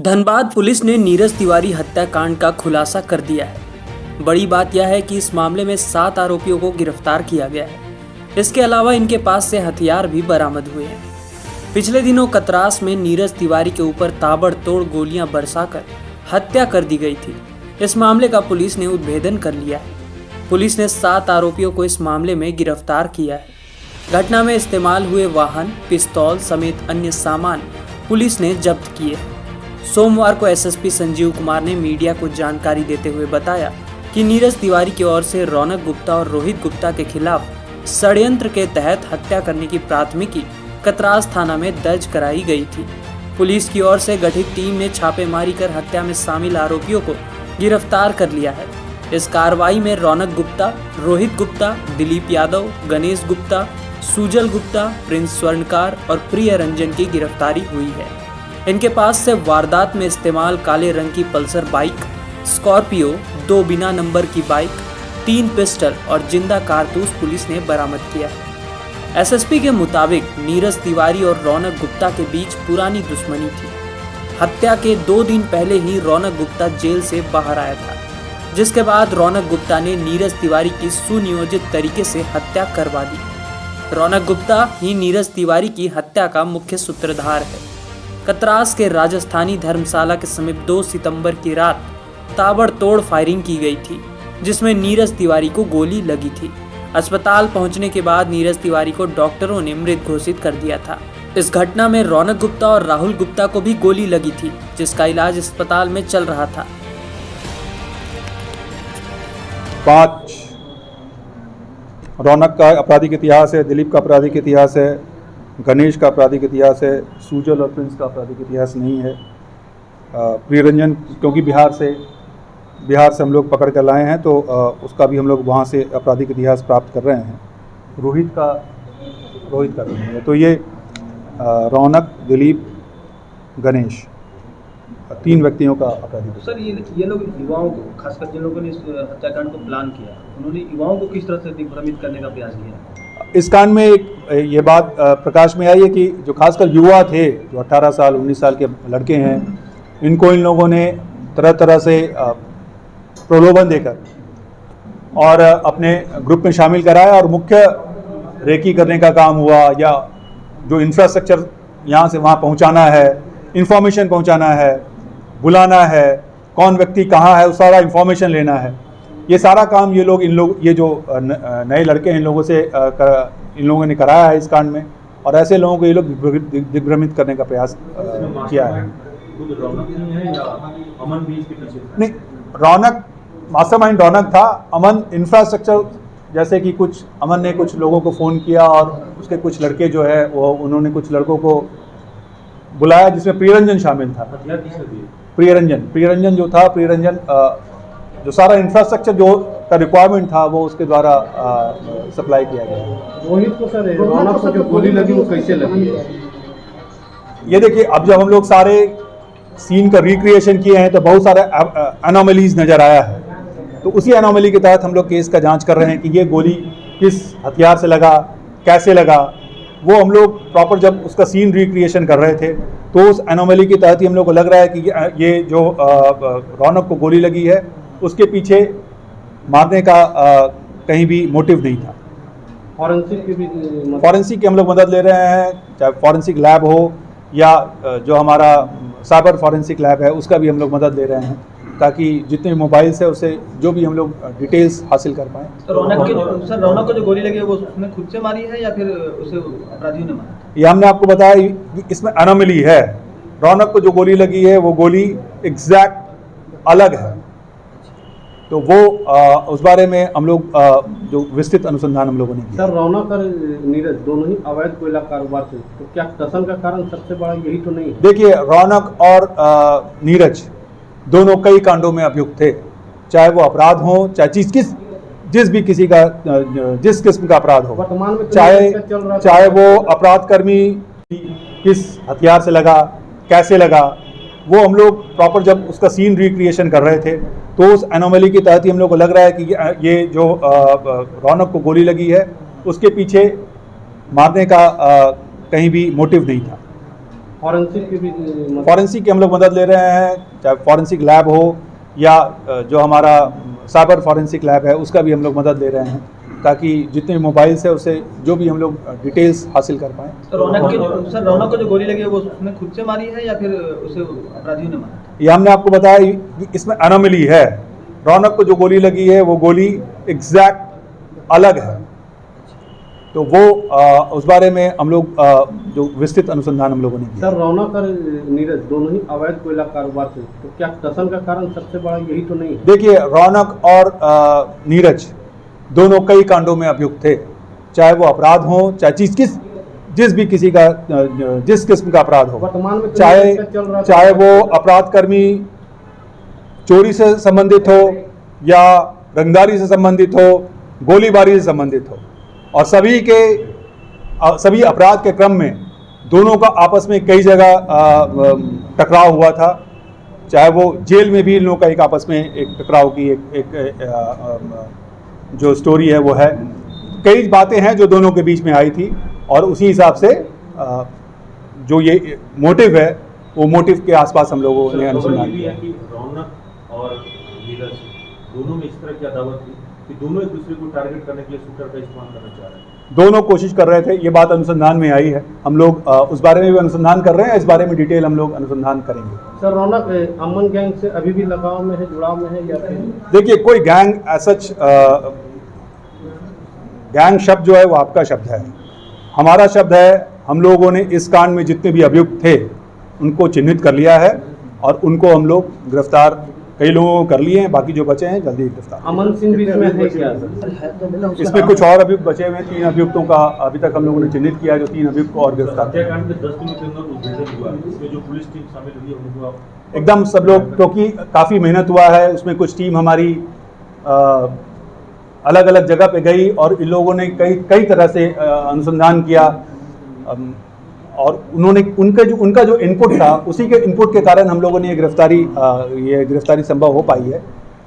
Dhanbad police ने नीरज तिवारी हत्याकांड का खुलासा कर दिया है। बड़ी बात यह है कि इस मामले में 7 आरोपियों को गिरफ्तार किया गया है। इसके अलावा इनके पास से हथियार भी बरामद हुए हैं। पिछले दिनों कतरास में नीरज तिवारी के ऊपर ताबड़तोड़ गोलियां बरसाकर हत्या कर दी गई थी। इस मामले का पुलिस ने उद्भेदन कर लिया है। पुलिस ने 7 आरोपियों को इस मामले में गिरफ्तार किया है। घटना में इस्तेमाल हुए वाहन, पिस्तौल समेत अन्य सामान पुलिस ने जब्त किए। सोमवार को एसएसपी संजीव कुमार ने मीडिया को जानकारी देते हुए बताया कि नीरज तिवारी की ओर से रौनक गुप्ता और रोहित गुप्ता के खिलाफ षड्यंत्र के तहत हत्या करने की प्राथमिकी कतरास थाना में दर्ज कराई गई थी। पुलिस की ओर से गठित टीम ने छापेमारी कर हत्या में शामिल आरोपियों को गिरफ्तार कर लिया है। इस कार्रवाई में रौनक गुप्ता, रोहित गुप्ता, दिलीप यादव, गणेश गुप्ता, सुजल गुप्ता, प्रिंस स्वर्णकार और प्रिय रंजन की गिरफ्तारी हुई है। इनके पास से वारदात में इस्तेमाल काले रंग की पल्सर बाइक, स्कॉर्पियो, 2 बिना नंबर की बाइक, 3 पिस्टल और जिंदा कारतूस पुलिस ने बरामद किया है। एसएसपी के मुताबिक नीरज तिवारी और रौनक गुप्ता के बीच पुरानी दुश्मनी थी। हत्या के 2 दिन पहले ही रौनक गुप्ता जेल से बाहर आया था, जिसके बाद रौनक गुप्ता ने नीरज तिवारी की सुनियोजित तरीके से हत्या करवा दी। रौनक गुप्ता ही नीरज तिवारी की हत्या का मुख्य सूत्रधार है। कतरास के राजस्थानी धर्मशाला के समीप 2 सितंबर की रात ताबड़तोड़ फायरिंग की गई थी, जिसमें नीरज तिवारी को गोली लगी थी। अस्पताल पहुंचने के बाद नीरज तिवारी को डॉक्टरों ने मृत घोषित कर दिया था। इस घटना में रौनक गुप्ता और राहुल गुप्ता को भी गोली लगी थी, जिसका इलाज अस्पताल में चल रहा था। 5 रौनक का आपराधिक इतिहास है, दिलीप का आपराधिक इतिहास है, गणेश का आपराधिक इतिहास है, सुजल और प्रिंस का आपराधिक इतिहास नहीं है। प्रिय रंजन क्योंकि बिहार से हम लोग पकड़ कर लाए हैं, तो उसका भी हम लोग वहाँ से आपराधिक इतिहास प्राप्त कर रहे हैं। रोहित का नहीं है। तो ये रौनक, दिलीप, गणेश, 3 व्यक्तियों का आपराधिक। सर, ये लोग युवाओं को, खासकर जिन लोगों ने इस हत्याकांड को प्लान किया, उन्होंने युवाओं को किस तरह से दिग्भ्रमित करने का प्रयास किया? इस कांड में एक ये बात प्रकाश में आई है कि जो खासकर युवा थे, जो 18 साल 19 साल के लड़के हैं, इनको इन लोगों ने तरह तरह से प्रलोभन देकर और अपने ग्रुप में शामिल कराया और मुख्य रेकी करने का काम हुआ, या जो इंफ्रास्ट्रक्चर यहाँ से वहाँ पहुँचाना है, इंफॉर्मेशन पहुँचाना है, बुलाना है, कौन व्यक्ति कहाँ है, उस सारा इंफॉर्मेशन लेना है। ये सारा काम ये जो नए लड़के हैं, इन लोगों ने कराया है इस कांड में, और ऐसे लोगों को ये लोग दिग्भ्रमित करने का प्रयास किया है। नहीं, रौनक मास्टरमाइंड रौनक था। अमन इंफ्रास्ट्रक्चर, जैसे कि अमन ने कुछ लोगों को फ़ोन किया और उसके कुछ लड़के जो है उन्होंने कुछ लड़कों को बुलाया, जिसमें प्रियरंजन शामिल था। प्रियरंजन जो था, जो सारा इंफ्रास्ट्रक्चर जो का रिक्वायरमेंट था वो उसके द्वारा सप्लाई किया गया। रोहित को सर, रौनक को जो गोली लगी वो कैसे लगी? ये देखिए, अब जब हम लोग सारे सीन का रिक्रिएशन किए हैं तो बहुत सारे एनोमलीज नज़र आया है। तो उसी एनोमली के तहत हम लोग केस का जांच कर रहे हैं कि ये गोली किस हथियार से लगा, कैसे लगा। वो हम लोग प्रॉपर जब उसका सीन रिक्रिएशन कर रहे थे तो उस एनोमली के तहत ही हम लोग को लग रहा है कि ये जो रौनक को गोली लगी है उसके पीछे मारने का कहीं भी मोटिव नहीं था। फॉरेंसिक की हम लोग मदद ले रहे हैं, चाहे फॉरेंसिक लैब हो या जो हमारा साइबर फॉरेंसिक लैब है उसका भी हम लोग मदद ले रहे हैं, ताकि जितने मोबाइल्स है उससे जो भी हम लोग डिटेल्स हासिल कर पाएँ। तो रौनक को जो गोली लगी है वो उसने खुद से मारी है या फिर उसे अपराधियों ने मारा? ये हमने आपको बताया कि इसमें एनोमली है। रौनक को जो गोली लगी है वो गोली एग्जैक्ट अलग है, तो वो उस बारे में हम लोग जो विस्तृत अनुसंधान हम लोगों ने किया। सर, रौनक और नीरज दोनों ही अवैध कोयला कारोबार थे, तो क्या टसन का कारण सबसे बड़ा यही तो नहीं? देखिए, रौनक और नीरज दोनों कई कांडों में अभियुक्त थे, चाहे वो अपराध हो, चाहे जिस किस्म का अपराध हो, वर्तमान में चाहे वो अपराध कर्मी किस हथियार से लगा, कैसे लगा, वो हम लोग प्रॉपर जब उसका सीन रिक्रिएशन कर रहे थे तो उस एनोमली के तहत ही हम लोग को लग रहा है कि ये जो रौनक को गोली लगी है उसके पीछे मारने का कहीं भी मोटिव नहीं था। फॉरेंसिक की भी मदद- फॉरेंसिक की हम लोग मदद ले रहे हैं, चाहे फॉरेंसिक लैब हो या जो हमारा साइबर फॉरेंसिक लैब है उसका भी हम लोग मदद ले रहे हैं, ताकि जितने मोबाइल्स है उससे जो भी हम लोग डिटेल्स हासिल कर पाएँ। रौनक को जो गोली लगी है वो उसने खुद से मारी है या फिर उसे अपराधियों ने मारा? ये हमने आपको बताया, इसमें अनोमली है। रौनक को जो गोली लगी है वो गोली एग्जैक्ट अलग है, तो वो उस बारे में हम लोग जो विस्तृत अनुसंधान हम लोगों ने किया। सर, रौनक और नीरज दोनों ही अवैध कोयला कारोबार से, तो क्या टसन का कारण सबसे बड़ा यही तो नहीं है? देखिए, रौनक और नीरज दोनों कई कांडों में अभियुक्त थे, चाहे वो अपराध हो, चाहे जिस भी किसी का जिस किस्म का अपराध हो, वर्तमान में तो चाहे नीरज का चल रहा था। चाहे वो अपराध कर्मी चोरी से संबंधित हो या रंगदारी से संबंधित हो, गोलीबारी से संबंधित हो, और सभी अपराध के क्रम में दोनों का आपस में कई जगह टकराव हुआ था। चाहे वो जेल में भी इन लोगों का एक आपस में एक टकराव की एक जो स्टोरी है वो है। कई बातें हैं जो दोनों के बीच में आई थी, और उसी हिसाब से जो ये मोटिव है वो मोटिव के आसपास हम लोगों ने अनुसंधान किया। कि रौनक और नीरज दोनों में इस तरह की अदावत थी कि दोनों एक दूसरे को टारगेट करने के लिए शूटर का इस्तेमाल करना चाह रहे हैं। दोनों कोशिश कर रहे थे, ये बात अनुसंधान में आई है। हम लोग उस बारे में भी अनुसंधान कर रहे हैं, इस बारे में डिटेल हम लोग अनुसंधान करेंगे। सर, रौनक अमन गैंग से अभी भी लगाव में है, जुड़ाव में है या फिर? देखिए, कोई गैंग सच गैंग शब्द जो है वो आपका शब्द है, हमारा शब्द है। हम लोगों ने इस कांड में जितने भी अभियुक्त थे उनको चिन्हित कर लिया है, और उनको हम लोग गिरफ्तार कई लोगों को कर लिए हैं, बाकी जो बचे हैं जल्दी गिरफ्तार। अमन सिंह भी इसमें है क्या? इसमें कुछ और अभियुक्त बचे हुए हैं, 3 अभियुक्तों का अभी तक हम लोगों ने चिन्हित किया है, जो 3 अभियुक्त को और गिरफ्तार किया। हत्याकांड में 10 दिनों के अंदर उद्भेदन हुआ, इसमें जो पुलिस टीम शामिल हुई है उनको आप एकदम सब लोग, क्योंकि काफ़ी मेहनत हुआ है उसमें, कुछ टीम हमारी अलग अलग जगह पे गई और इन लोगों ने कई तरह से अनुसंधान किया, और उन्होंने उनका जो इनपुट था, उसी के इनपुट के कारण हम लोगों ने ये गिरफ्तारी संभव हो पाई है।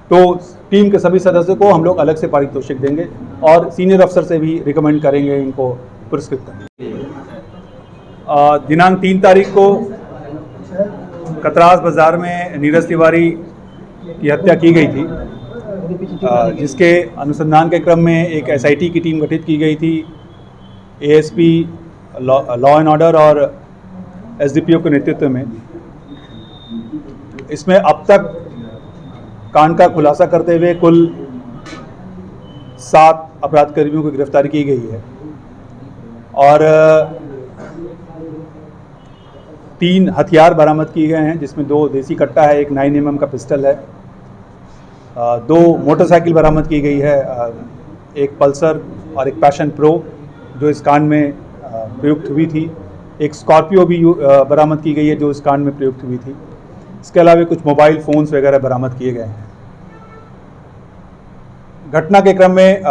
तो टीम के सभी सदस्यों को हम लोग अलग से पारितोषिक देंगे और सीनियर अफसर से भी रिकमेंड करेंगे इनको पुरस्कृत करने। दिनांक 3 तारीख को कतरास बाज़ार में नीरज तिवारी की हत्या की गई थी, जिसके अनुसंधान के क्रम में एक SIT की टीम गठित की गई थी। ASP लॉ एंड ऑर्डर और SDPO के नेतृत्व में। इसमें अब तक कांड का खुलासा करते हुए कुल 7 अपराध कर्मियों की गिरफ्तारी की गई है, और 3 हथियार बरामद किए गए हैं, जिसमें 2 देसी कट्टा है, एक 9mm का पिस्टल है, 2 मोटरसाइकिल बरामद की गई है, एक पल्सर और एक पैशन प्रो जो इस कांड में प्रयुक्त हुई थी, एक स्कॉर्पियो भी बरामद की गई है जो इस कांड में प्रयुक्त हुई थी। इसके अलावा कुछ मोबाइल फ़ोन्स वगैरह बरामद किए गए हैं। घटना के क्रम में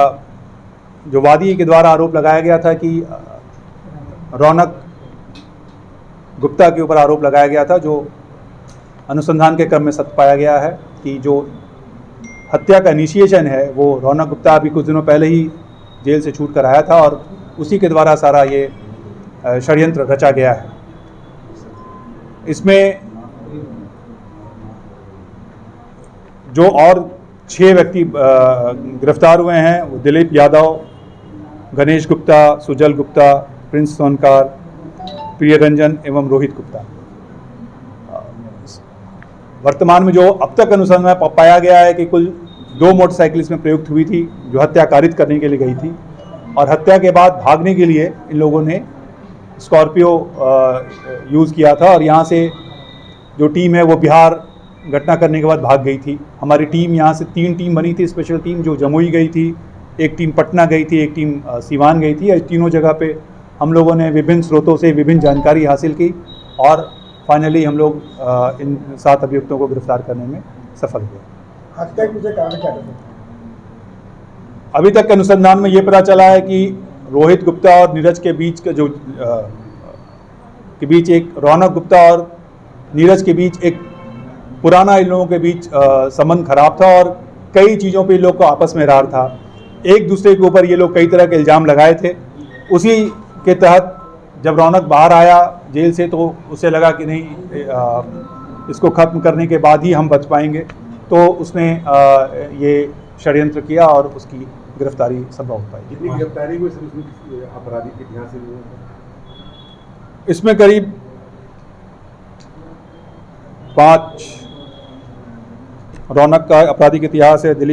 जो वादी के द्वारा आरोप लगाया गया था कि रौनक गुप्ता के ऊपर आरोप लगाया गया था, जो अनुसंधान के क्रम में सत्य पाया गया है कि जो हत्या का इनिशिएशन है वो रौनक गुप्ता अभी कुछ दिनों पहले ही जेल से छूट कर आया था, और उसी के द्वारा सारा ये षड्यंत्र रचा गया है। इसमें जो और 6 व्यक्ति गिरफ्तार हुए हैं वो दिलीप यादव, गणेश गुप्ता, सुजल गुप्ता, प्रिंस सोनकार, प्रिय रंजन एवं रोहित गुप्ता। वर्तमान में जो अब तक अनुसंधान में पाया गया है कि कुल 2 मोटरसाइकिल इसमें प्रयुक्त हुई थी जो हत्या कारित करने के लिए गई थी, और हत्या के बाद भागने के लिए इन लोगों ने स्कॉर्पियो यूज़ किया था, और यहाँ से जो टीम है वो बिहार घटना करने के बाद भाग गई थी। हमारी टीम यहाँ से 3 टीम बनी थी, स्पेशल टीम जो जमुई गई थी, एक टीम पटना गई थी, एक टीम सीवान गई थी। तीनों जगह पे हम लोगों ने विभिन्न स्रोतों से विभिन्न जानकारी हासिल की, और फाइनली हम लोग इन 7 अभियुक्तों को गिरफ्तार करने में सफल हुए। हत्या के पीछे कारण क्या है? अभी तक के अनुसंधान में ये पता चला है कि रोहित गुप्ता और नीरज के बीच एक रौनक गुप्ता और नीरज के बीच एक पुराना इन लोगों के बीच संबंध खराब था, और कई चीज़ों पे इन लोग को आपस में रार था। एक दूसरे के ऊपर ये लोग कई तरह के इल्ज़ाम लगाए थे। उसी के तहत जब रौनक बाहर आया जेल से तो उसे लगा कि नहीं इसको ख़त्म करने के बाद ही हम बच पाएंगे, तो उसने ये षड्यंत्र किया और उसकी गिरफ्तारी संभव हो पाई। कितनी गिरफ्तारी हुई सर उसमें आपराधिक इतिहास से? इसमें करीब 5 रौनक का आपराधिक इतिहास है, दिलीप